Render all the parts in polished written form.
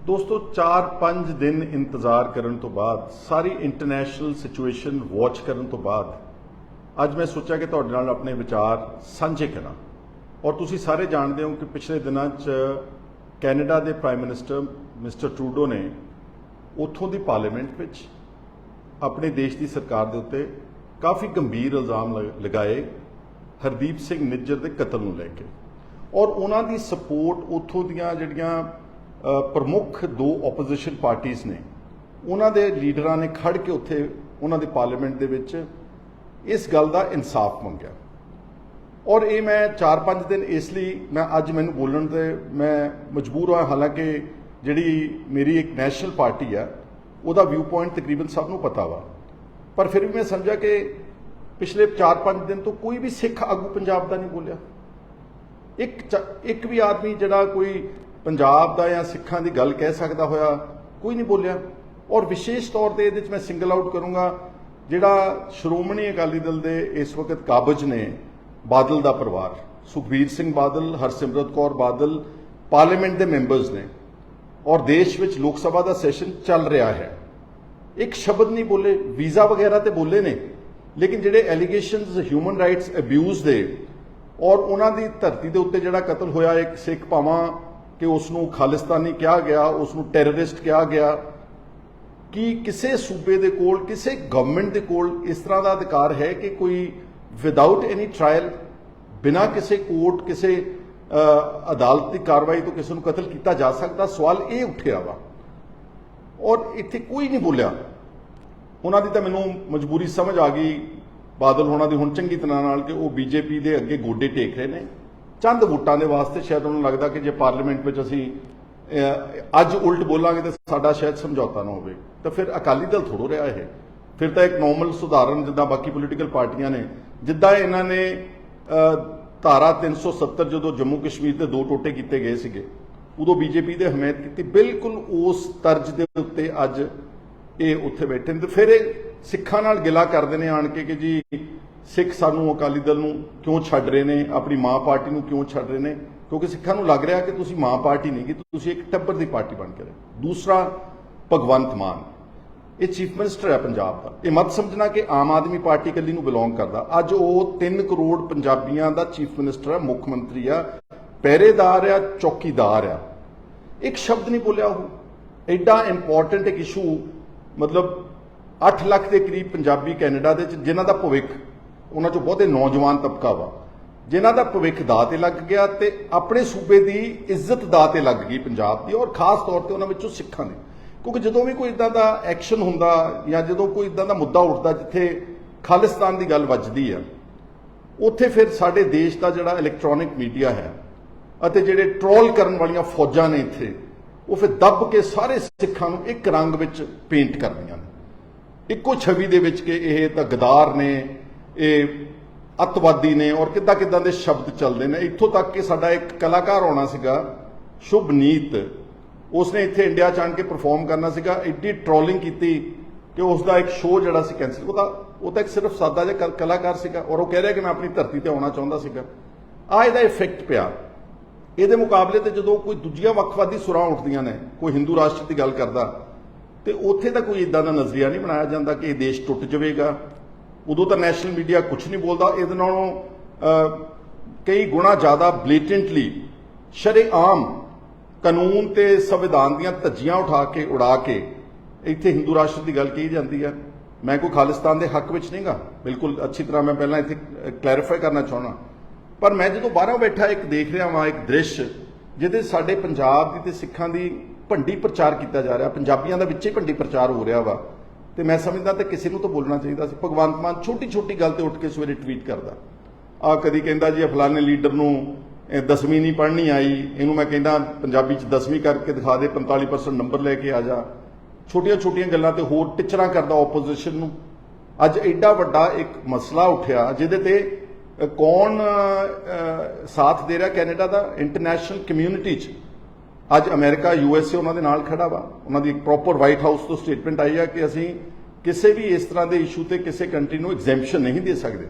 दोस्तों 4-5 दिन इंतजार करने तो बाद सारी इंटरनेशनल सिचुएशन वॉच करने तो बाद ਅੱਜ मैं सोचा कि ਤੁਹਾਡੇ ਨਾਲ अपने विचार ਸਾਂਝੇ ਕਰਾਂ और ਤੁਸੀਂ ਸਾਰੇ ਜਾਣਦੇ ਹੋ कि पिछले दिनों कैनेडा के प्राइम मिनिस्टर मिस्टर ट्रूडो ने ਉੱਥੋਂ ਦੀ पार्लीमेंट ਵਿੱਚ अपने देश की सरकार के उत्ते काफ़ी गंभीर इल्जाम लगाए हरदीप सिंह निज्जर के कतल ਨੂੰ ਲੈ ਕੇ और उन्हों की सपोर्ट ਉੱਥੋਂ ਦੀਆਂ ਜਿਹੜੀਆਂ प्रमुख दो ओपोजिशन पार्टीज़ ने उन्होंने लीडर ने खड़ के उत्थे उन्होंने पार्लीमेंट के विच इस गल का इंसाफ मंगया और ये मैं 4-5 दिन इसलिए मैं अज मैनू बोलण ते मैं मजबूर हाँ। हालांकि जिहड़ी मेरी एक नैशनल पार्टी है उहदा व्यू पॉइंट तकरीबन सबनों पता वा, पर फिर भी मैं समझा कि पिछले 4-5 दिन तो कोई भी सिख आगू पंजाब का नहीं बोलिया। एक भी आदमी जिहड़ा कोई पंजाब का या सिखां की गल कह सकता होया कोई नहीं बोलिया। और विशेष तौर पर ये मैं सिंगल आउट करूँगा जिहड़ा श्रोमणी अकाली दल के इस वक्त काबज ने बादल का परिवार सुखबीर सिंह बादल, हरसिमरत कौर बादल पार्लीमेंट के मैंबर्स ने और देश में लोक सभा का सैशन चल रहा है, एक शब्द नहीं बोले। वीज़ा वगैरह तो बोले ने, लेकिन जिहड़े एलीगेशनस ह्यूमन राइट्स अब्यूज़ दे और उन्होंने धरती के उत्ते जिहड़ा कतल होया एक सिख भावां कि उसनूं खालिस्तानी कहा गया, उसनूं टैररिस्ट कहा गया कि किसी सूबे के कोल किसी गवर्नमेंट के कोल इस तरह का अधिकार है कि कोई विदाउट एनी ट्रायल बिना किसी कोर्ट किसी अदालत की कार्रवाई तो किसी को कतल किया जा सकता। सवाल ये उठिया वा और इत्थे कोई नहीं बोलिया। उन्होंने तो मैनू मजबूरी समझ आ गई बादल होना दी हुण चंगी तरह नाल कि वो बीजेपी के अगे गोडे टेक रहे हैं चंद वोटां दे वास्ते। शायद उन्होंने लगता कि जे पार्लीमेंट में असीं अज उल्ट बोलांगे तो साडा शायद समझौता ना होवे, तो फिर अकाली दल थोड़ो रहा है। फिर तो एक नॉर्मल सुधारण जिद्दां बाकी पोलीटिकल पार्टियां ने जिद्दां इन्हां ने धारा 370 जो जम्मू कश्मीर के 2 टोटे किए गए सीगे उदों बीजेपी ने हमायत की, बिल्कुल उस तर्ज के उत्ते अज ये उत्थे बैठे ने। तो फिर सिखां नाल गिला करदे ने आण के कि जी सिख सानू अकाली दल नूं क्यों छड्ड रहे ने, अपनी मां पार्टी नूं क्यों छड्ड रहे ने, क्योंकि सिखां नूं लग रहा कि तुसीं मां पार्टी नहीं कि तुसीं एक टब्बर की पार्टी बन के रहे। दूसरा भगवंत मान ये चीफ मिनिस्टर है पंजाब का, ये मत समझना कि आम आदमी पार्टी कली नूं बिलोंग करता। अज वो 3 करोड़ पंजाबियों का चीफ मिनिस्टर है, मुख मंत्री आ, पहरेदार आ, चौकीदार आ। एक शब्द नहीं बोलिया। वो एडा इंपॉर्टेंट एक इशू, मतलब 8 लाख के करीब पंजाबी कैनेडा के जिन्हां दा भविख उन्हां चों बहुते नौजवान तबका वा जिन्हां दा भविख दाऽ ते लग गया ते अपने सूबे की इज्जत दाऽ ते लग गई पंजाब की और खास तौर पर उन्हां विचों सिखां दी। क्योंकि जदों भी कोई इदां दा एक्शन हुंदा या जदों कोई इदां दा मुद्दा उठदा जिथे खालिस्तान की गल वजदी है उत्थे फिर साडे देश का जिहड़ा इलैक्ट्रॉनिक मीडिया है अते जिहड़े ट्रोल करन वालियां फौजां ने इत्थे वो फिर दब के सारे सिखां नूं एक रंग विच पेंट करदियां ने, इक्को छवि दे विच कि इह तां गदार ने, ये अतवादी ने और किद्दां किद्दां दे शब्द चलते हैं। इत्थों तक कि साडा एक कलाकार आना सीगा शुभनीत, उसने इत्थे इंडिया च आण के परफॉर्म करना सीगा, एड्डी ट्रोलिंग की कि उसका एक शो जिहड़ा सी कैंसिल। वो तो एक सिर्फ सादा जिहा कलाकार सीगा और वो कह रहा कि मैं अपनी धरती ते आउणा चाहुंदा सीगा। आ इहदा इफैक्ट पिया। इहदे मुकाबले ते जदों कोई दूजियां वक्खवादी सुरां उठदियां ने, कोई हिंदू राष्ट्र की गल करदा ते उत्थे तां कोई इदां दा नज़रिया नहीं बनाया जांदा कि यह देश टुट जावेगा। उदों तो नैशनल मीडिया कुछ नहीं बोलता। इहदे नालों कई गुणा ज़्यादा ब्लेटेंटली शरेआम कानून ते संविधान दीयां धज्जियां उड़ा के इत्थे हिंदू राष्ट्र की गल कही जाती है। मैं कोई खालिस्तान के हक विच नहीं गा, बिल्कुल अच्छी तरह मैं पहला इत्थे क्लैरिफाई करना चाहना। पर मैं जो बाहरों बैठा एक देख रहा वहाँ एक दृश्य जिहदे साडे पंजाब की ते सिखां दी भंडी प्रचार किया जा रहा, पंजाबियों का विच ही भंडी प्रचार हो रहा वा। तो मैं समझदा तो किसी को तो बोलना चाहिए सी। भगवंत मान छोटी छोटी गल तो उठ के सवेरे ट्वीट करता, आ कदी कहता जी फलाने लीडर नूं 10वीं नहीं पढ़नी आई, इनू मैं कहना पंजाबी 10वीं करके दिखा दे, 45% नंबर लैके आ जा। छोटिया छोटिया गल्लां ते होर टिचरां करदा ओपोजिशन नूं। अज एडा वड्डा एक मसला उठिया जिहदे ते कौन साथ दे रहा कैनेडा का, इंटरनेशनल कम्यूनिटी च अज अमेरिका USA उन्होंने नाल खड़ा वा। उन्होंने एक प्रॉपर वाइट हाउस तो स्टेटमेंट आई है कि असीं किसी भी इस तरह के इशू ते किसी कंट्री नूं एग्जैम्पशन नहीं दे सकते।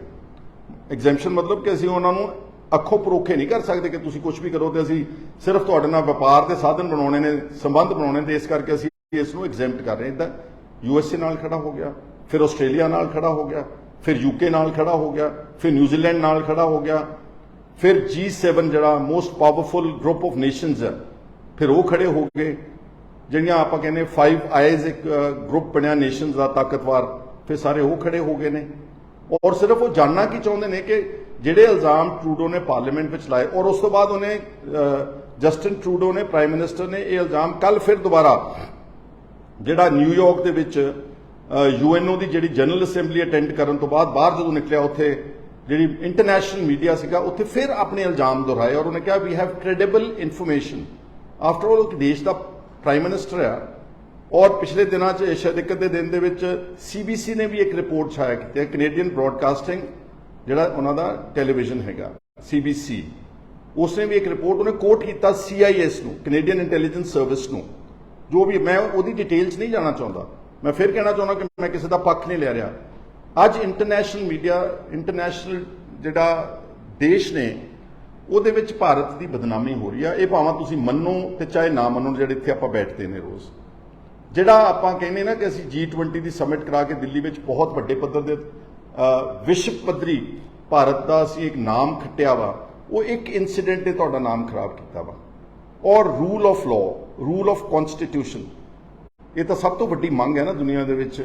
एग्जैम्पशन मतलब कि असीं उन्होंने ਅੱਖੋਂ ਪਰੋਖੇ ਨਹੀਂ ਕਰ ਸਕਦੇ ਕਿ ਤੁਸੀਂ ਕੁਝ ਵੀ ਕਰੋ ਤੇ ਅਸੀਂ ਸਿਰਫ ਤੁਹਾਡੇ ਨਾਲ ਵਪਾਰ ਦੇ ਸਾਧਨ ਬਣਾਉਣੇ ਨੇ, ਸੰਬੰਧ ਬਣਾਉਣੇ ਤੇ ਇਸ ਕਰਕੇ ਅਸੀਂ ਇਸ ਨੂੰ ਐਗਜ਼ੈਂਪਟ ਕਰ ਰਹੇ ਹਾਂ। ਇੱਦਾਂ USA ਨਾਲ ਖੜਾ ਹੋ ਗਿਆ, ਫਿਰ ਆਸਟ੍ਰੇਲੀਆ ਨਾਲ ਖੜਾ ਹੋ ਗਿਆ, ਫਿਰ UK ਨਾਲ ਖੜਾ ਹੋ ਗਿਆ, ਫਿਰ ਨਿਊਜ਼ੀਲੈਂਡ ਨਾਲ ਖੜਾ ਹੋ ਗਿਆ, ਫਿਰ G7 ਜਿਹੜਾ most powerful group of nations ਹੈ, ਫਿਰ ਉਹ ਖੜੇ ਹੋ ਗਏ। ਜਿਹੜੀਆਂ ਆਪਾਂ ਕਹਿੰਦੇ 5 ਆਈਜ਼ ਇੱਕ ਗਰੁੱਪ ਬਣਿਆ ਨੇਸ਼ਨਸ ਦਾ ਤਾਕਤਵਰ, ਫਿਰ ਸਾਰੇ ਉਹ ਖੜੇ ਹੋ ਗਏ ਨੇ। ਔਰ ਸਿਰਫ ਉਹ ਜਾਣਨਾ ਕੀ ਚਾਹੁੰਦੇ ਨੇ ਕਿ ਜਿਹੜੇ ਇਲਜ਼ਾਮ ਟਰੂਡੋ ਨੇ ਪਾਰਲੀਮੈਂਟ ਵਿੱਚ ਲਾਏ, ਔਰ ਉਸ ਤੋਂ ਬਾਅਦ ਉਹਨੇ ਜਸਟਿਨ ਟਰੂਡੋ ਨੇ, ਪ੍ਰਾਈਮ ਮਿਨਿਸਟਰ ਨੇ, ਇਹ ਇਲਜ਼ਾਮ ਕੱਲ ਫਿਰ ਦੁਬਾਰਾ ਜਿਹੜਾ ਨਿਊਯਾਰਕ ਦੇ ਵਿੱਚ UNO ਦੀ ਜਿਹੜੀ ਜਨਰਲ ਅਸੈਂਬਲੀ ਅਟੈਂਡ ਕਰਨ ਤੋਂ ਬਾਅਦ ਬਾਹਰ ਜਦੋਂ ਨਿਕਲਿਆ, ਉੱਥੇ ਜਿਹੜੀ ਇੰਟਰਨੈਸ਼ਨਲ ਮੀਡੀਆ ਸੀਗਾ, ਉੱਥੇ ਫਿਰ ਆਪਣੇ ਇਲਜ਼ਾਮ ਦੁਹਰਾਏ ਔਰ ਉਹਨੇ ਕਿਹਾ ਵੀ have credible information. After all ਇੱਕ ਦੇਸ਼ ਦਾ ਪ੍ਰਾਈਮ ਮਿਨਿਸਟਰ ਆ। ਔਰ ਪਿਛਲੇ ਦਿਨਾਂ 'ਚ ਸ਼ਾਇਦ ਇੱਕ ਦੇ ਦਿਨ ਦੇ ਵਿੱਚ CBC ਨੇ ਵੀ ਇੱਕ ਰਿਪੋਰਟ ਛਾਇਆ ਕੀਤੀ ਹੈ, ਕੈਨੇਡੀਅਨ ਬ੍ਰੌਡਕਾਸਟਿੰਗ ਜਿਹੜਾ ਉਹਨਾਂ ਦਾ ਟੈਲੀਵਿਜ਼ਨ ਹੈਗਾ CBC, ਉਸਨੇ ਵੀ ਇੱਕ ਰਿਪੋਰਟ ਉਹਨੇ ਕੋਟ ਕੀਤਾ CIS ਨੂੰ, ਕੈਨੇਡੀਅਨ ਇੰਟੈਲੀਜੈਂਸ ਸਰਵਿਸ ਨੂੰ। ਜੋ ਵੀ ਮੈਂ ਉਹਦੀ ਡਿਟੇਲਸ ਨਹੀਂ ਜਾਣਾ ਚਾਹੁੰਦਾ, ਮੈਂ ਫਿਰ ਕਹਿਣਾ ਚਾਹੁੰਦਾ ਕਿ ਮੈਂ ਕਿਸੇ ਦਾ ਪੱਖ ਨਹੀਂ ਲੈ ਰਿਹਾ। ਅੱਜ ਇੰਟਰਨੈਸ਼ਨਲ ਮੀਡੀਆ, ਇੰਟਰਨੈਸ਼ਨਲ ਜਿਹੜਾ ਦੇਸ਼ ਨੇ, ਉਹਦੇ ਵਿੱਚ ਭਾਰਤ ਦੀ ਬਦਨਾਮੀ ਹੋ ਰਹੀ ਆ। ਇਹ ਭਾਵੇਂ ਤੁਸੀਂ ਮੰਨੋ ਤੇ ਚਾਹੇ ਨਾ ਮੰਨੋ, ਜਿਹੜੇ ਇੱਥੇ ਆਪਾਂ ਬੈਠਦੇ ਨੇ ਰੋਜ਼, ਜਿਹੜਾ ਆਪਾਂ ਕਹਿੰਦੇ ਨਾ ਕਿ ਅਸੀਂ G20 ਦੀ ਸਮਿਟ ਕਰਾ ਕੇ ਦਿੱਲੀ ਵਿੱਚ ਬਹੁਤ ਵੱਡੇ ਪੱਧਰ ਦੇ ਵਿਸ਼ਵ ਪੱਧਰੀ ਭਾਰਤ ਦਾ ਅਸੀਂ ਇੱਕ ਨਾਮ ਖੱਟਿਆ ਵਾ, ਉਹ ਇੱਕ ਇਨਸੀਡੈਂਟ ਨੇ ਤੁਹਾਡਾ ਨਾਮ ਖਰਾਬ ਕੀਤਾ ਵਾ। ਔਰ rule of law, rule of constitution, ਇਹ ਤਾਂ ਸਭ ਤੋਂ ਵੱਡੀ ਮੰਗ ਹੈ ਨਾ ਦੁਨੀਆ ਦੇ ਵਿੱਚ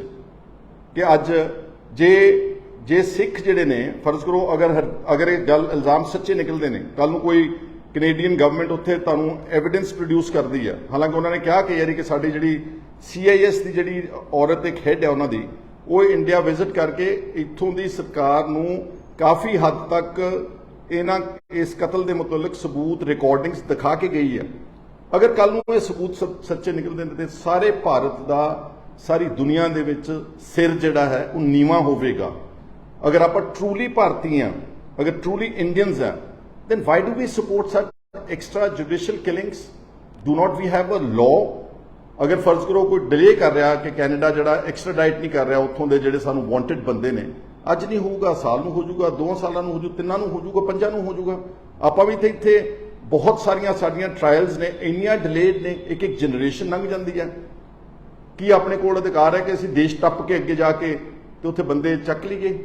ਕਿ ਅੱਜ ਜੇ ਸਿੱਖ ਜਿਹੜੇ ਨੇ, ਫਰਜ਼ ਕਰੋ ਅਗਰ ਇਹ ਗੱਲ ਇਲਜ਼ਾਮ ਸੱਚੇ ਨਿਕਲਦੇ ਨੇ, ਕੱਲ ਨੂੰ ਕੋਈ ਕੈਨੇਡੀਅਨ ਗਵਰਨਮੈਂਟ ਉੱਥੇ ਤੁਹਾਨੂੰ ਐਵੀਡੈਂਸ ਪ੍ਰੋਡਿਊਸ ਕਰਦੀ ਹੈ, ਹਾਲਾਂਕਿ ਉਹਨਾਂ ਨੇ ਕਿਹਾ ਕਿ ਯਾਰੀ ਕਿ ਸਾਡੀ ਜਿਹੜੀ CIS ਦੀ ਜਿਹੜੀ ਔਰਤ ਇੱਕ ਹੈਡ ਹੈ ਉਹਨਾਂ ਦੀ, ਉਹ ਇੰਡੀਆ ਵਿਜ਼ਿਟ ਕਰਕੇ ਇੱਥੋਂ ਦੀ ਸਰਕਾਰ ਨੂੰ ਕਾਫੀ ਹੱਦ ਤੱਕ ਇਸ ਕਤਲ ਦੇ ਮੁਤਲਕ ਸਬੂਤ, ਰਿਕਾਰਡਿੰਗਸ ਦਿਖਾ ਕੇ ਗਈ ਹੈ। ਅਗਰ ਕੱਲ ਨੂੰ ਇਹ ਸਬੂਤ ਸੱਚੇ ਨਿਕਲਦੇ ਨੇ ਤੇ ਸਾਰੇ ਭਾਰਤ ਦਾ, ਸਾਰੀ ਦੁਨੀਆ ਦੇ ਵਿੱਚ ਸਿਰ ਜਿਹੜਾ ਹੈ ਉਹ ਨੀਵਾਂ ਹੋਵੇਗਾ। ਅਗਰ ਆਪਾਂ ਟਰੂਲੀ ਭਾਰਤੀ ਹਾਂ, ਅਗਰ ਟਰੂਲੀ ਇੰਡੀਅਨਸ ਹੈ, then why do we support such extrajudicial killings? Do not we have a law? ਅਗਰ ਫਰਜ਼ ਕਰੋ ਕੋਈ ਡਿਲੇ ਕਰ ਰਿਹਾ ਕਿ ਕੈਨੇਡਾ ਜਿਹੜਾ ਐਕਸਟ੍ਰਾਡਾਈਟ ਨਹੀਂ ਕਰ ਰਿਹਾ ਉੱਥੋਂ ਦੇ ਜਿਹੜੇ ਸਾਨੂੰ ਵਾਂਟਡ ਬੰਦੇ ਨੇ, ਅੱਜ ਨਹੀਂ ਹੋਊਗਾ, ਸਾਲ ਨੂੰ ਹੋ ਜਾਊਗਾ, 2 ਸਾਲਾਂ ਨੂੰ ਹੋ ਜਾਊ, 3 ਨੂੰ ਹੋ ਜਾਊਗਾ, 5 ਨੂੰ ਹੋ ਜਾਊਗਾ। ਆਪਾਂ ਵੀ ਇੱਥੇ ਬਹੁਤ ਸਾਰੀਆਂ ਸਾਡੀਆਂ ਟ੍ਰਾਇਲਸ ਨੇ, ਇੰਨੀਆਂ ਡਿਲੇਡ ਨੇ, ਇੱਕ ਜਨਰੇਸ਼ਨ ਲੰਘ ਜਾਂਦੀ ਹੈ। ਕੀ ਆਪਣੇ ਕੋਲ ਅਧਿਕਾਰ ਹੈ ਕਿ ਅਸੀਂ ਦੇਸ਼ ਟੱਪ ਕੇ ਅੱਗੇ ਜਾ ਕੇ ਤੇ ਉੱਥੇ ਬੰਦੇ ਚੱਕ ਲਈਏ?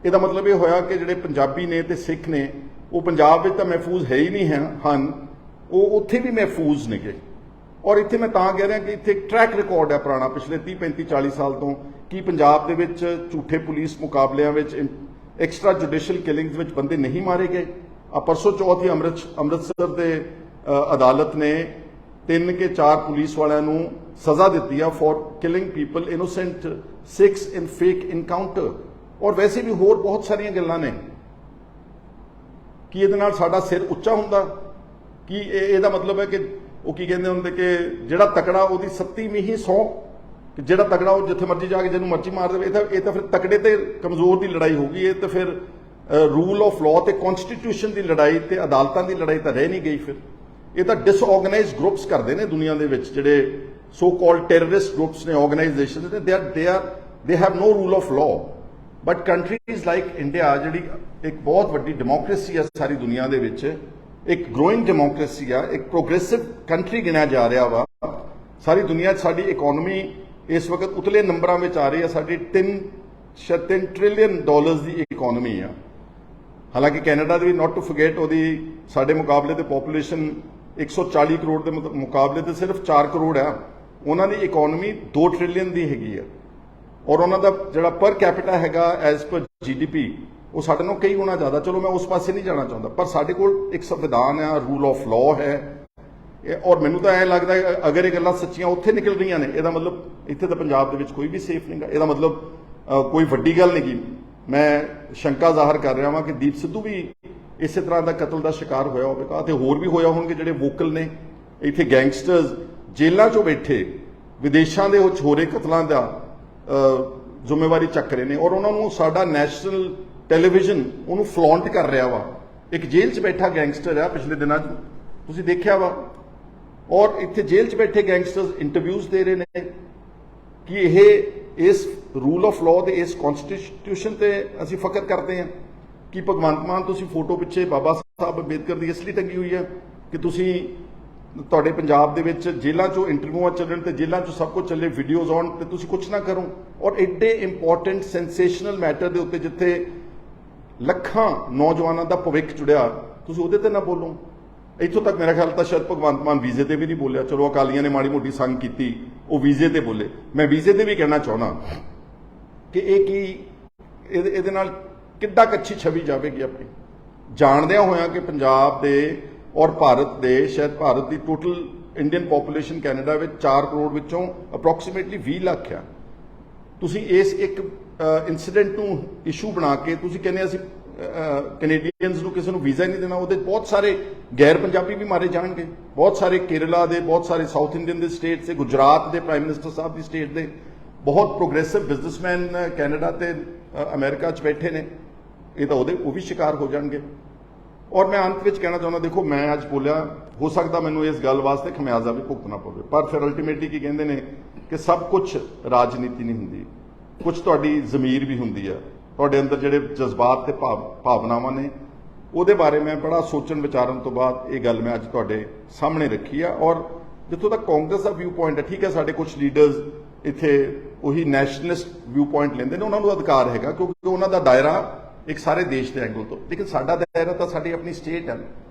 ਇਹਦਾ ਮਤਲਬ ਇਹ ਹੋਇਆ ਕਿ ਜਿਹੜੇ ਪੰਜਾਬੀ ਨੇ ਤੇ ਸਿੱਖ ਨੇ, ਉਹ ਪੰਜਾਬ ਵਿੱਚ ਤਾਂ ਮਹਿਫੂਜ਼ ਹੈ ਹੀ ਨਹੀਂ ਹਨ, ਉਹ ਉੱਥੇ ਵੀ ਮਹਿਫੂਜ਼ ਨੇਗੇ। ਔਰ ਇੱਥੇ ਮੈਂ ਤਾਂ ਕਹਿ ਰਿਹਾ ਕਿ ਇੱਥੇ ਇੱਕ ਟਰੈਕ ਰਿਕਾਰਡ ਹੈ ਪੁਰਾਣਾ, ਪਿਛਲੇ 30, 35, 40 ਸਾਲ ਤੋਂ, ਕਿ ਪੰਜਾਬ ਦੇ ਵਿੱਚ ਝੂਠੇ ਪੁਲਿਸ ਮੁਕਾਬਲਿਆਂ ਵਿੱਚ, ਐਕਸਟਰਾ ਜੁਡੀਸ਼ੀਅਲ ਕਿਲਿੰਗਸ ਵਿੱਚ ਬੰਦੇ ਨਹੀਂ ਮਾਰੇ ਗਏ। ਪਰਸੋਂ ਚੌਥ ਹੀ ਅੰਮ੍ਰਿਤਸਰ ਦੇ ਅਦਾਲਤ ਨੇ 3 ਕੇ 4 ਪੁਲਿਸ ਵਾਲਿਆਂ ਨੂੰ ਸਜ਼ਾ ਦਿੱਤੀ ਆ for killing people, innocent 6 in fake encounter. ਔਰ ਵੈਸੇ ਵੀ ਹੋਰ ਬਹੁਤ ਸਾਰੀਆਂ ਗੱਲਾਂ ਨੇ। ਕੀ ਇਹਦੇ ਨਾਲ ਸਾਡਾ ਸਿਰ ਉੱਚਾ ਹੁੰਦਾ? ਕੀ ਇਹਦਾ ਮਤਲਬ ਹੈ ਕਿ ਉਹ ਕੀ ਕਹਿੰਦੇ ਹੁੰਦੇ ਕਿ ਜਿਹੜਾ ਤਕੜਾ ਉਹਦੀ 7ਵੀਂ ਹੀ ਸਹੁੰ, ਕਿ ਜਿਹੜਾ ਤਕੜਾ ਉਹ ਜਿੱਥੇ ਮਰਜ਼ੀ ਜਾ ਕੇ ਜਿਹਨੂੰ ਮਰਜ਼ੀ ਮਾਰ ਦੇਵੇ? ਇਹ ਤਾਂ ਫਿਰ ਤਕੜੇ ਤੇ ਕਮਜ਼ੋਰ ਦੀ ਲੜਾਈ ਹੋਊਗੀ। ਇਹ ਤਾਂ ਫਿਰ ਰੂਲ ਆਫ ਲਾਅ ਤੇ ਕਨਸਟੀਟਿਊਸ਼ਨ ਦੀ ਲੜਾਈ ਤੇ ਅਦਾਲਤਾਂ ਦੀ ਲੜਾਈ ਤਾਂ ਰਹਿ ਨਹੀਂ ਗਈ। ਫਿਰ ਇਹ ਤਾਂ ਡਿਸਆਰਗੇਨਾਈਜ਼ਡ ਗਰੁੱਪਸ ਕਰਦੇ ਨੇ ਦੁਨੀਆ ਦੇ ਵਿੱਚ, ਜਿਹੜੇ ਸੋ ਕਾਲਡ ਟੈਰਰਿਸਟ ਗਰੁੱਪਸ ਨੇ, ਆਰਗੇਨਾਈਜੇਸ਼ਨਸ ਨੇ, they have no rule of law. But countries like India, ਜਿਹੜੀ ਇੱਕ ਬਹੁਤ ਵੱਡੀ ਡੈਮੋਕ੍ਰੇਸੀ ਹੈ ਸਾਰੀ ਦੁਨੀਆ ਦੇ ਵਿੱਚ, ਇੱਕ ਗਰੋਇੰਗ ਡੈਮੋਕ੍ਰੇਸੀ ਆ, ਇੱਕ ਪ੍ਰੋਗਰੈਸਿਵ ਕੰਟਰੀ ਗਿਣਿਆ ਜਾ ਰਿਹਾ ਵਾ ਸਾਰੀ ਦੁਨੀਆ 'ਚ। ਸਾਡੀ ਇਕਨੋਮੀ ਇਸ ਵਕਤ ਉਤਲੇ ਨੰਬਰਾਂ ਵਿੱਚ ਆ ਰਹੀ ਹੈ। ਸਾਡੀ 3 ਟ੍ਰਿਲੀਅਨ ਡਾਲਰਸ ਦੀ ਇਕਨੋਮੀ ਆ। ਹਾਲਾਂਕਿ Canada the we not to forget, ਉਹਦੀ ਸਾਡੇ ਮੁਕਾਬਲੇ ਤੇ ਪੋਪੂਲੇਸ਼ਨ 140 ਕਰੋੜ ਦੇ ਮੁਕਾਬਲੇ ਤੇ ਸਿਰਫ 4 ਕਰੋੜ ਆ। ਉਹਨਾਂ ਦੀ ਇਕਨੋਮੀ 2 ਟ੍ਰਿਲੀਅਨ ਦੀ ਹੈਗੀ ਆ। ਔਰ ਉਹਨਾਂ ਦਾ ਜਿਹੜਾ ਪਰ ਕੈਪੀਟਾ ਹੈਗਾ ਐਜ਼ ਪਰ GDP, ਉਹ ਸਾਡੇ ਨਾਲੋਂ ਕਈ ਗੁਣਾ ਜ਼ਿਆਦਾ। ਚਲੋ ਮੈਂ ਉਸ ਪਾਸੇ ਨਹੀਂ ਜਾਣਾ ਚਾਹੁੰਦਾ, ਪਰ ਸਾਡੇ ਕੋਲ ਇੱਕ ਸੰਵਿਧਾਨ ਹੈ, ਰੂਲ ਆਫ ਲਾਅ ਹੈ। ਔਰ ਮੈਨੂੰ ਤਾਂ ਐਂ ਲੱਗਦਾ ਅਗਰ ਇਹ ਗੱਲਾਂ ਸੱਚੀਆਂ ਉੱਥੇ ਨਿਕਲ ਰਹੀਆਂ ਨੇ, ਇਹਦਾ ਮਤਲਬ ਇੱਥੇ ਤਾਂ ਪੰਜਾਬ ਦੇ ਵਿੱਚ ਕੋਈ ਵੀ ਸੇਫ ਨਹੀਂਗਾ। ਇਹਦਾ ਮਤਲਬ ਕੋਈ ਵੱਡੀ ਗੱਲ ਨਹੀਂ ਗੀ। ਮੈਂ ਸ਼ੰਕਾ ਜ਼ਾਹਰ ਕਰ ਰਿਹਾ ਹਾਂ ਕਿ ਦੀਪ ਸਿੱਧੂ ਵੀ ਇਸੇ ਤਰ੍ਹਾਂ ਦਾ ਕਤਲ ਦਾ ਸ਼ਿਕਾਰ ਹੋਇਆ ਹੋਵੇਗਾ, ਤੇ ਹੋਰ ਵੀ ਹੋਇਆ ਹੋਣਗੇ ਜਿਹੜੇ ਵੋਕਲ ਨੇ। ਇੱਥੇ ਗੈਂਗਸਟਰਸ ਜੇਲ੍ਹਾਂ 'ਚੋਂ ਬੈਠੇ ਵਿਦੇਸ਼ਾਂ ਦੇ ਉਹ ਛੋਰੇ ਕਤਲਾਂ ਦਾ ਜ਼ਿੰਮੇਵਾਰੀ ਚੱਕ ਰਹੇ ਨੇ, ਔਰ ਉਹਨਾਂ ਨੂੰ ਸਾਡਾ ਨੈਸ਼ਨਲ ਟੈਲੀਵਿਜ਼ਨ ਉਹਨੂੰ ਫਲੌਂਟ ਕਰ ਰਿਹਾ ਵਾ। ਇੱਕ ਜੇਲ੍ਹ 'ਚ ਬੈਠਾ ਗੈਂਗਸਟਰ ਆ, ਪਿਛਲੇ ਦਿਨਾਂ 'ਚ ਤੁਸੀਂ ਦੇਖਿਆ ਵਾ। ਔਰ ਇੱਥੇ ਜੇਲ੍ਹ 'ਚ ਬੈਠੇ ਗੈਂਗਸਟਰਸ ਇੰਟਰਵਿਊਜ਼ ਦੇ ਰਹੇ ਨੇ ਕਿ ਇਹ ਇਸ ਰੂਲ ਆਫ ਲਾਅ ਤੇ ਇਸ ਕਨਸਟੀਟਿਊਸ਼ਨ ਤੇ ਅਸੀਂ ਫਖਰ ਕਰਦੇ ਹਾਂ ਕਿ ਭਗਵੰਤ ਮਾਨ ਤੁਸੀਂ ਫੋਟੋ ਪਿੱਛੇ ਬਾਬਾ ਸਾਹਿਬ ਅੰਬੇਦਕਰ ਦੀ ਇਸ ਲਈ ਟੰਗੀ ਹੋਈ ਹੈ ਕਿ ਤੁਸੀਂ ਤੁਹਾਡੇ ਪੰਜਾਬ ਦੇ ਵਿੱਚ ਜੇਲ੍ਹਾਂ 'ਚੋਂ ਇੰਟਰਵਿਊਆਂ ਚੱਲਣ ਤੇ ਜੇਲ੍ਹਾਂ 'ਚੋਂ ਸਭ ਕੁਝ ਚੱਲੇ, ਵੀਡੀਓਜ਼ ਆਉਣ ਤੇ ਤੁਸੀਂ ਕੁਝ ਨਾ ਕਰੋ। ਔਰ ਐਡੇ ਇੰਪੋਰਟੈਂਟ ਸੈਂਸੇਸ਼ਨਲ ਮੈਟਰ ਦੇ ਉੱਤੇ ਜਿੱਥੇ ਲੱਖਾਂ ਨੌਜਵਾਨਾਂ ਦਾ ਭਵਿੱਖ ਜੁੜਿਆ, ਤੁਸੀਂ ਉਹਦੇ ਤੇ ਨਾ ਬੋਲੋ। ਇੱਥੋਂ ਤੱਕ ਮੇਰਾ ਖਿਆਲ ਤਾਂ ਸ਼ਾਇਦ ਭਗਵੰਤ ਮਾਨ ਵੀਜ਼ੇ ਤੇ ਵੀ ਨਹੀਂ ਬੋਲਿਆ। ਚਲੋ ਅਕਾਲੀਆਂ ਨੇ ਮਾੜੀ ਮੋਟੀ ਸੰਗ ਕੀਤੀ, ਉਹ ਵੀਜ਼ੇ ਤੇ ਬੋਲੇ। ਮੈਂ ਵੀਜ਼ੇ ਤੇ ਵੀ ਕਹਿਣਾ ਚਾਹੁੰਦਾ ਕਿ ਇਹ ਕੀ ਇਹਦੇ ਨਾਲ ਕਿੱਦਾਂ ਕੱਚੀ ਛਵੀ ਜਾਵੇਗੀ ਆਪਣੀ, ਜਾਣਦਿਆਂ ਹੋਇਆਂ ਕਿ ਪੰਜਾਬ ਦੇ ਔਰ ਭਾਰਤ ਦੇ, ਸ਼ਾਇਦ ਭਾਰਤ ਦੀ ਟੋਟਲ ਇੰਡੀਅਨ ਪੋਪੂਲੇਸ਼ਨ ਕੈਨੇਡਾ ਵਿੱਚ 4 ਕਰੋੜ ਵਿੱਚੋਂ ਅਪਰੋਕਸੀਮੇਟਲੀ 20 ਲੱਖ ਆ। ਤੁਸੀਂ ਇਸ ਇੱਕ ਇਨਸੀਡੈਂਟ ਨੂੰ ਇਸ਼ੂ ਬਣਾ ਕੇ ਤੁਸੀਂ ਕਹਿੰਦੇ ਅਸੀਂ ਕੈਨੇਡੀਅਨਸ ਨੂੰ ਕਿਸੇ ਨੂੰ ਵੀਜ਼ਾ ਨਹੀਂ ਦੇਣਾ। ਉਹਦੇ ਬਹੁਤ ਸਾਰੇ ਗੈਰ ਪੰਜਾਬੀ ਵੀ ਮਾਰੇ ਜਾਣਗੇ, ਬਹੁਤ ਸਾਰੇ ਕੇਰਲਾ ਦੇ, ਬਹੁਤ ਸਾਰੇ ਸਾਊਥ ਇੰਡੀਅਨ ਦੇ ਸਟੇਟ ਦੇ, ਗੁਜਰਾਤ ਦੇ ਪ੍ਰਾਈਮ ਮਿਨਿਸਟਰ ਸਾਹਿਬ ਦੀ ਸਟੇਟ ਦੇ ਬਹੁਤ ਪ੍ਰੋਗਰੈਸਿਵ ਬਿਜ਼ਨਸਮੈਨ ਕੈਨੇਡਾ ਤੇ ਅਮਰੀਕਾ 'ਚ ਬੈਠੇ ਨੇ। ਇਹ ਤਾਂ ਉਹ ਵੀ ਸ਼ਿਕਾਰ ਹੋ ਜਾਣਗੇ। ਔਰ ਮੈਂ ਅੰਤ ਵਿੱਚ ਕਹਿਣਾ ਚਾਹੁੰਦਾ, ਦੇਖੋ ਮੈਂ ਅੱਜ ਬੋਲਿਆ, ਹੋ ਸਕਦਾ ਮੈਨੂੰ ਇਸ ਗੱਲ ਵਾਸਤੇ ਖਮਿਆਜ਼ਾ ਵੀ ਭੁਗਤਣਾ ਪਵੇ, ਪਰ ਫਿਰ ਅਲਟੀਮੇਟਲੀ ਕੀ ਕਹਿੰਦੇ ਨੇ ਕਿ ਸਭ ਕੁਝ ਰਾਜਨੀਤੀ ਨਹੀਂ ਹੁੰਦੀ, ਕੁਝ ਤੁਹਾਡੀ ਜ਼ਮੀਰ ਵੀ ਹੁੰਦੀ ਆ। ਤੁਹਾਡੇ ਅੰਦਰ ਜਿਹੜੇ ਜਜ਼ਬਾਤ ਤੇ ਭਾਵਨਾਵਾਂ ਨੇ, ਉਹਦੇ ਬਾਰੇ ਮੈਂ ਬੜਾ ਸੋਚਣ ਵਿਚਾਰਨ ਤੋਂ ਬਾਅਦ ਇਹ ਗੱਲ ਮੈਂ ਅੱਜ ਤੁਹਾਡੇ ਸਾਹਮਣੇ ਰੱਖੀ ਆ। ਔਰ ਜਿੱਥੋਂ ਤੱਕ ਕਾਂਗਰਸ ਦਾ ਵਿਊ ਪੁਆਇੰਟ ਹੈ, ਠੀਕ ਹੈ, ਸਾਡੇ ਕੁਝ ਲੀਡਰਸ ਇੱਥੇ ਉਹੀ ਨੈਸ਼ਨਲਿਸਟ ਵਿਊ ਪੁਆਇੰਟ ਲੈਂਦੇ ਨੇ, ਉਹਨਾਂ ਨੂੰ ਅਧਿਕਾਰ ਹੈਗਾ ਕਿਉਂਕਿ ਉਹਨਾਂ ਦਾ ਦਾਇਰਾ ਇੱਕ ਸਾਰੇ ਦੇਸ਼ ਦੇ ਐਂਗਲ ਤੋਂ, ਲੇਕਿਨ ਸਾਡਾ ਦਾਇਰਾ ਤਾਂ ਸਾਡੀ ਆਪਣੀ ਸਟੇਟ ਹੈ,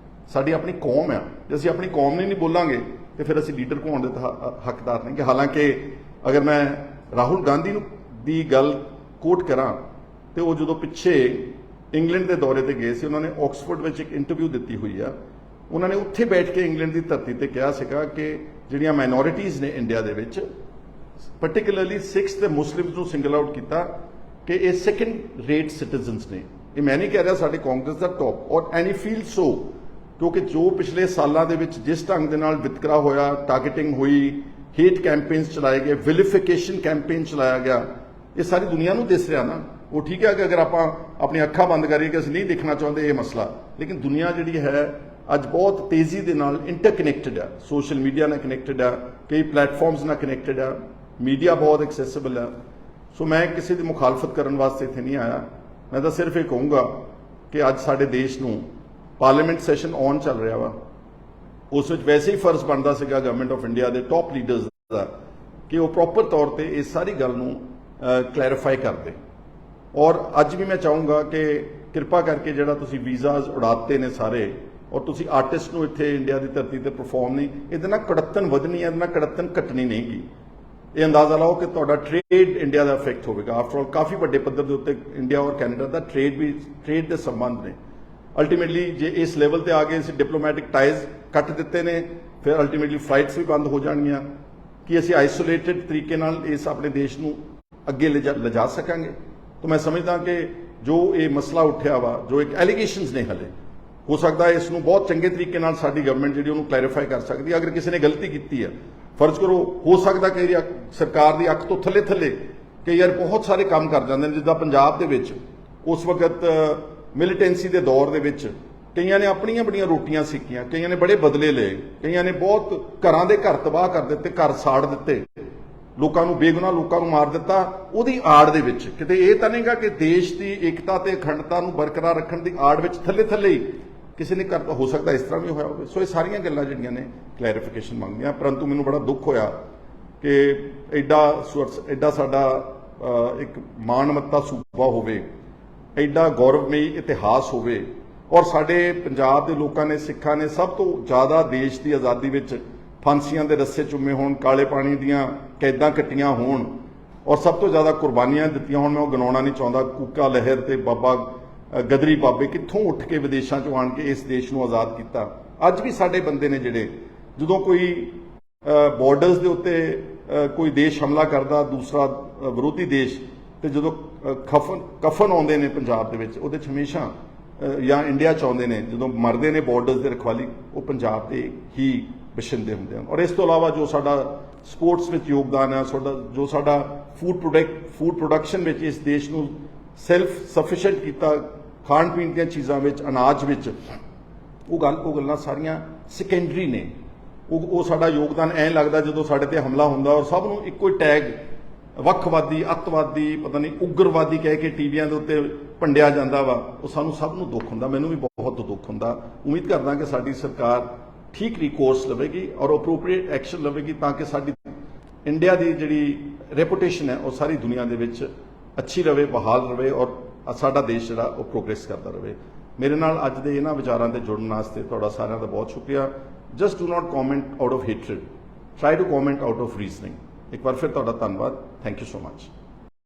ਸਾਡੀ ਆਪਣੀ ਕੌਮ ਹੈ। ਜੇ ਅਸੀਂ ਆਪਣੀ ਕੌਮ ਨੂੰ ਨਹੀਂ ਬੋਲਾਂਗੇ ਤੇ ਫਿਰ ਅਸੀਂ ਲੀਡਰ ਹੋਣ ਦੇ ਹੱਕਦਾਰ ਨਹੀਂ। ਹਾਲਾਂਕਿ ਅਗਰ ਮੈਂ ਰਾਹੁਲ ਗਾਂਧੀ ਦੀ ਗੱਲ ਕੋਟ ਕਰਾਂ ਤੇ ਉਹ ਜਦੋਂ ਪਿੱਛੇ ਇੰਗਲੈਂਡ ਦੇ ਦੌਰੇ ਤੇ ਗਏ ਸੀ, ਉਹਨਾਂ ਨੇ ਆਕਸਫੋਰਡ ਵਿੱਚ ਇੱਕ ਇੰਟਰਵਿਊ ਦਿੱਤੀ ਹੋਈ ਆ। ਉਹਨਾਂ ਨੇ ਉੱਥੇ ਬੈਠ ਕੇ ਇੰਗਲੈਂਡ ਦੀ ਧਰਤੀ ਤੇ ਕਿਹਾ ਸੀਗਾ ਕਿ ਜਿਹੜੀਆਂ ਮਾਈਨੋਰਿਟੀਜ਼ ਨੇ ਇੰਡੀਆ ਦੇ ਵਿੱਚ, particularly ਸਿੱਖਸ ਤੇ ਮੁਸਲਿਮਸ ਨੂੰ ਸਿੰਗਲ ਆਊਟ ਕੀਤਾ ਕਿ ਇਹ ਸੈਕੰਡ ਰੇਟ ਸਿਟੀਜ਼ਨਸ ਨੇ। ਇਹ ਮੈਂ ਨਹੀਂ ਕਹਿ ਰਿਹਾ ਸਾਡੇ ਕਾਂਗਰਸ ਦਾ ਟੌਪ, ਔਰ ਐਨੀ ਫੀਲ ਸੋ, ਕਿਉਂਕਿ ਜੋ ਪਿਛਲੇ ਸਾਲਾਂ ਦੇ ਵਿੱਚ ਜਿਸ ਢੰਗ ਦੇ ਨਾਲ ਵਿਤਕਰਾ ਹੋਇਆ, ਟਾਰਗੇਟਿੰਗ ਹੋਈ, ਹੇਟ ਕੈਂਪੇਨਸ ਚਲਾਏ ਗਏ, ਵਿਲੀਫਿਕੇਸ਼ਨ ਕੈਂਪੇਨ ਚਲਾਇਆ ਗਿਆ, ਇਹ ਸਾਰੀ ਦੁਨੀਆ ਨੂੰ ਦਿਸ ਰਿਹਾ ਨਾ। ਉਹ ਠੀਕ ਹੈ ਕਿ ਅਗਰ ਆਪਾਂ ਆਪਣੀ ਅੱਖਾਂ ਬੰਦ ਕਰੀਏ ਕਿ ਅਸੀਂ ਨਹੀਂ ਦੇਖਣਾ ਚਾਹੁੰਦੇ ਇਹ ਮਸਲਾ, ਲੇਕਿਨ ਦੁਨੀਆ ਜਿਹੜੀ ਹੈ ਅੱਜ ਬਹੁਤ ਤੇਜ਼ੀ ਦੇ ਨਾਲ ਇੰਟਰਕਨੈਕਟਡ ਹੈ, ਸੋਸ਼ਲ ਮੀਡੀਆ ਨਾਲ ਕਨੈਕਟਡ ਹੈ, ਕਈ ਪਲੇਟਫਾਰਮਸ ਨਾਲ ਕਨੈਕਟਡ ਹੈ, ਮੀਡੀਆ ਬਹੁਤ ਐਕਸੈਸਿਬਲ ਹੈ। ਸੋ ਮੈਂ ਕਿਸੇ ਦੀ ਮੁਖਾਲਫਤ ਕਰਨ ਵਾਸਤੇ ਇੱਥੇ ਨਹੀਂ ਆਇਆ। ਮੈਂ ਤਾਂ ਸਿਰਫ ਇਹ ਕਹੂੰਗਾ ਕਿ ਅੱਜ ਸਾਡੇ ਦੇਸ਼ ਨੂੰ ਪਾਰਲੀਮੈਂਟ ਸੈਸ਼ਨ ਆਨ ਚੱਲ ਰਿਹਾ ਵਾ, ਉਸ ਵਿੱਚ ਵੈਸੇ ਹੀ ਫਰਜ਼ ਬਣਦਾ ਸੀਗਾ ਗਵਰਨਮੈਂਟ ਆਫ ਇੰਡੀਆ ਦੇ ਟੌਪ ਲੀਡਰਸ ਦਾ ਕਿ ਉਹ ਪ੍ਰੋਪਰ ਤੌਰ ਤੇ ਇਸ ਸਾਰੀ ਗੱਲ ਨੂੰ ਕਲੈਰੀਫਾਈ ਕਰਦੇ। ਔਰ ਅੱਜ ਵੀ ਮੈਂ ਚਾਹੂੰਗਾ ਕਿ ਕਿਰਪਾ ਕਰਕੇ ਜਿਹੜਾ ਤੁਸੀਂ ਵੀਜ਼ਾਜ਼ ਉਡਾਤੇ ਨੇ ਸਾਰੇ, ਔਰ ਤੁਸੀਂ ਆਰਟਿਸਟ ਨੂੰ ਇੱਥੇ ਇੰਡੀਆ ਦੀ ਧਰਤੀ ਤੇ ਪਰਫਾਰਮ ਨਹੀਂ, ਇਹਦੇ ਨਾਲ ਕੜੱਤਨ ਵਧਣੀ ਹੈ, ਇਹਦੇ ਨਾਲ ਕੜੱਤਨ ਘਟਣੀ ਨਹੀਂਗੀ। ਇਹ ਅੰਦਾਜ਼ਾ ਲਾਓ ਕਿ ਤੁਹਾਡਾ ਟ੍ਰੇਡ ਇੰਡੀਆ ਦਾ ਇਫੈਕਟ ਹੋਵੇਗਾ। ਆਫਟਰ ਆਲ ਕਾਫੀ ਵੱਡੇ ਪੱਧਰ ਦੇ ਉੱਤੇ ਇੰਡੀਆ ਔਰ ਕੈਨੇਡਾ ਦਾ ਟ੍ਰੇਡ ਦੇ ਸੰਬੰਧ ਨੇ। ਅਲਟੀਮੇਟਲੀ ਜੇ ਇਸ ਲੈਵਲ ਤੇ ਆ ਗਏ, ਅਸੀਂ ਡਿਪਲੋਮੈਟਿਕ ਟਾਈਜ਼ ਕੱਟ ਦਿੱਤੇ ਨੇ, ਫਿਰ ਅਲਟੀਮੇਟਲੀ ਫਲਾਈਟਸ ਵੀ ਬੰਦ ਹੋ ਜਾਣਗੀਆਂ। ਕਿ ਅਸੀਂ ਆਈਸੋਲੇਟਿਡ ਤਰੀਕੇ ਨਾਲ ਇਸ ਆਪਣੇ ਦੇਸ਼ ਨੂੰ ਅੱਗੇ ਲਿਜਾ ਸਕਾਂਗੇ? ਤਾਂ ਮੈਂ ਸਮਝਦਾ ਕਿ ਜੋ ਇਹ ਮਸਲਾ ਉੱਠਿਆ ਵਾ, ਜੋ ਇੱਕ ਐਲੀਗੇਸ਼ਨਸ ਨੇ, ਹਲੇ ਹੋ ਸਕਦਾ ਇਸ ਨੂੰ ਬਹੁਤ ਚੰਗੇ ਤਰੀਕੇ ਨਾਲ ਸਾਡੀ ਗਵਰਨਮੈਂਟ ਜਿਹੜੀ ਉਹਨੂੰ ਕਲੈਰੀਫਾਈ ਕਰ ਸਕਦੀ ਹੈ। ਅਗਰ ਕਿਸੇ ਨੇ ਗਲਤੀ ਕੀਤੀ ਹੈ, ਫਰਜ਼ ਕਰੋ ਹੋ ਸਕਦਾ ਕਿ ਸਰਕਾਰ ਦੀ ਅੱਖ ਤੋਂ ਥੱਲੇ ਕਈ ਵਾਰ ਬਹੁਤ ਸਾਰੇ ਕੰਮ ਕਰ ਜਾਂਦੇ ਨੇ, ਜਿੱਦਾਂ ਪੰਜਾਬ ਦੇ ਵਿੱਚ ਉਸ ਵਕਤ ਮਿਲੀਟੈਂਸੀ ਦੇ ਦੌਰ ਦੇ ਵਿੱਚ ਕਈਆਂ ਨੇ ਆਪਣੀਆਂ ਬੜੀਆਂ ਰੋਟੀਆਂ ਸਿੱਕੀਆਂ, ਕਈਆਂ ਨੇ ਬੜੇ ਬਦਲੇ ਲਏ, ਕਈਆਂ ਨੇ ਬਹੁਤ ਘਰਾਂ ਦੇ ਘਰ ਤਬਾਹ ਕਰ ਦਿੱਤੇ, ਘਰ ਸਾੜ ਦਿੱਤੇ, ਲੋਕਾਂ ਨੂੰ ਬੇਗੁਨਾਹ ਲੋਕਾਂ ਨੂੰ ਮਾਰ ਦਿੱਤਾ। ਉਹਦੀ ਆੜ ਦੇ ਵਿੱਚ ਕਿਤੇ ਇਹ ਤਾਂ ਨਹੀਂਗਾ ਕਿ ਦੇਸ਼ ਦੀ ਏਕਤਾ ਤੇ ਅਖੰਡਤਾ ਨੂੰ ਬਰਕਰਾਰ ਰੱਖਣ ਦੀ ਆੜ ਵਿੱਚ ਥੱਲੇ ਹੀ ਕਿਸੇ ਨੇ ਕਰਤਾ, ਹੋ ਸਕਦਾ ਇਸ ਤਰ੍ਹਾਂ ਵੀ ਹੋਇਆ ਹੋਵੇ। ਸੋ ਇਹ ਸਾਰੀਆਂ ਗੱਲਾਂ ਜਿਹੜੀਆਂ ਨੇ ਕਲੈਰੀਫਿਕੇਸ਼ਨ ਮੰਗਦੀਆਂ। ਪਰੰਤੂ ਮੈਨੂੰ ਬੜਾ ਦੁੱਖ ਹੋਇਆ ਕਿ ਐਡਾ ਸਾਡਾ ਇੱਕ ਮਾਣਮੱਤਾ ਸੂਬਾ ਹੋਵੇ, ਐਡਾ ਗੌਰਵਮਈ ਇਤਿਹਾਸ ਹੋਵੇ, ਔਰ ਸਾਡੇ ਪੰਜਾਬ ਦੇ ਲੋਕਾਂ ਨੇ, ਸਿੱਖਾਂ ਨੇ ਸਭ ਤੋਂ ਜ਼ਿਆਦਾ ਦੇਸ਼ ਦੀ ਆਜ਼ਾਦੀ ਵਿੱਚ ਫਾਂਸੀਆਂ ਦੇ ਰੱਸੇ ਚੁੰਮੇ ਹੋਣ, ਕਾਲੇ ਪਾਣੀ ਦੀਆਂ ਕੈਦਾਂ ਕੱਟੀਆਂ ਹੋਣ, ਔਰ ਸਭ ਤੋਂ ਜ਼ਿਆਦਾ ਕੁਰਬਾਨੀਆਂ ਦਿੱਤੀਆਂ ਹੋਣ। ਮੈਂ ਉਹ ਗਿਣਾਉਣਾ ਨਹੀਂ ਚਾਹੁੰਦਾ। ਕੂਕਾ ਲਹਿਰ ਤੇ ਬਾਬਾ ਗਦਰੀ ਬਾਬੇ ਕਿੱਥੋਂ ਉੱਠ ਕੇ ਵਿਦੇਸ਼ਾਂ ਚੋਂ ਆਣ ਕੇ ਇਸ ਦੇਸ਼ ਨੂੰ ਆਜ਼ਾਦ ਕੀਤਾ। ਅੱਜ ਵੀ ਸਾਡੇ ਬੰਦੇ ਨੇ ਜਿਹੜੇ, ਜਦੋਂ ਕੋਈ ਬਾਰਡਰਸ ਦੇ ਉੱਤੇ ਕੋਈ ਦੇਸ਼ ਹਮਲਾ ਕਰਦਾ, ਦੂਸਰਾ ਵਿਰੋਧੀ ਦੇਸ਼, ਤੇ ਜਦੋਂ ਕਫਨ ਆਉਂਦੇ ਨੇ ਪੰਜਾਬ ਦੇ ਵਿੱਚ, ਉਹਦੇ 'ਚ ਹਮੇਸ਼ਾ ਜਾਂ ਇੰਡੀਆ 'ਚ ਆਉਂਦੇ ਨੇ, ਜਦੋਂ ਮਰਦੇ ਨੇ ਬਾਰਡਰਸ ਦੇ ਰਖਵਾਲੀ, ਉਹ ਪੰਜਾਬ ਦੇ ਹੀ ਬਸ਼ਿੰਦੇ ਹੁੰਦੇ ਹਨ। ਔਰ ਇਸ ਤੋਂ ਇਲਾਵਾ ਜੋ ਸਾਡਾ ਸਪੋਰਟਸ ਵਿੱਚ ਯੋਗਦਾਨ ਹੈ, ਜੋ ਸਾਡਾ ਫੂਡ ਪ੍ਰੋਡਕਸ਼ਨ ਵਿੱਚ ਇਸ ਦੇਸ਼ ਨੂੰ ਸੈਲਫ ਸਫੀਸ਼ੀਐਂਟ ਕੀਤਾ, ਖਾਣ ਪੀਣ ਦੀਆਂ ਚੀਜ਼ਾਂ ਵਿੱਚ, ਅਨਾਜ ਵਿੱਚ, ਉਹ ਗੱਲਾਂ ਸਾਰੀਆਂ ਸੈਕੰਡਰੀ ਨੇ। ਉਹ ਸਾਡਾ ਯੋਗਦਾਨ ਐਂ ਲੱਗਦਾ ਜਦੋਂ ਸਾਡੇ ਤੇ ਹਮਲਾ ਹੁੰਦਾ ਔਰ ਸਭ ਨੂੰ ਇੱਕੋ ਹੀ ਟੈਗ ਵੱਖਵਾਦੀ ਅੱਤਵਾਦੀ ਪਤਾ ਨਹੀਂ ਉਗਰਵਾਦੀ ਕਹਿ ਕੇ ਟੀਵੀਆਂ ਦੇ ਉੱਤੇ ਭੰਡਿਆ ਜਾਂਦਾ ਵਾ, ਉਹ ਸਾਨੂੰ ਸਭ ਨੂੰ ਦੁੱਖ ਹੁੰਦਾ, ਮੈਨੂੰ ਵੀ ਬਹੁਤ ਦੁੱਖ ਹੁੰਦਾ। ਉਮੀਦ ਕਰਦਾ ਕਿ ਸਾਡੀ ਸਰਕਾਰ ਠੀਕ ਰਿਕੋਰਸ ਲਵੇਗੀ ਔਰ ਅਪਰੋਪਰੀਏਟ ਐਕਸ਼ਨ ਲਵੇਗੀ ਤਾਂ ਕਿ ਸਾਡੀ ਇੰਡੀਆ ਦੀ ਜਿਹੜੀ ਰੈਪੂਟੇਸ਼ਨ ਹੈ ਉਹ ਸਾਰੀ ਦੁਨੀਆ ਦੇ ਵਿੱਚ ਅੱਛੀ ਰਵੇ, ਬਹਾਲ ਰਵੇ ਔਰ ਸਾਡਾ ਦੇਸ਼ ਜਿਹੜਾ ਉਹ ਪ੍ਰੋਗਰੈਸ ਕਰਦਾ ਰਵੇ। ਮੇਰੇ ਨਾਲ ਅੱਜ ਦੇ ਇਹਨਾਂ ਵਿਚਾਰਾਂ ਤੇ ਜੁੜਨ ਵਾਸਤੇ ਤੁਹਾਡਾ ਸਾਰਿਆਂ ਦਾ ਬਹੁਤ ਸ਼ੁਕਰੀਆ। Just do not comment out of hatred, try to comment out of reasoning. ਇੱਕ ਵਾਰ ਫਿਰ ਤੁਹਾਡਾ ਧੰਨਵਾਦ। Thank you so much.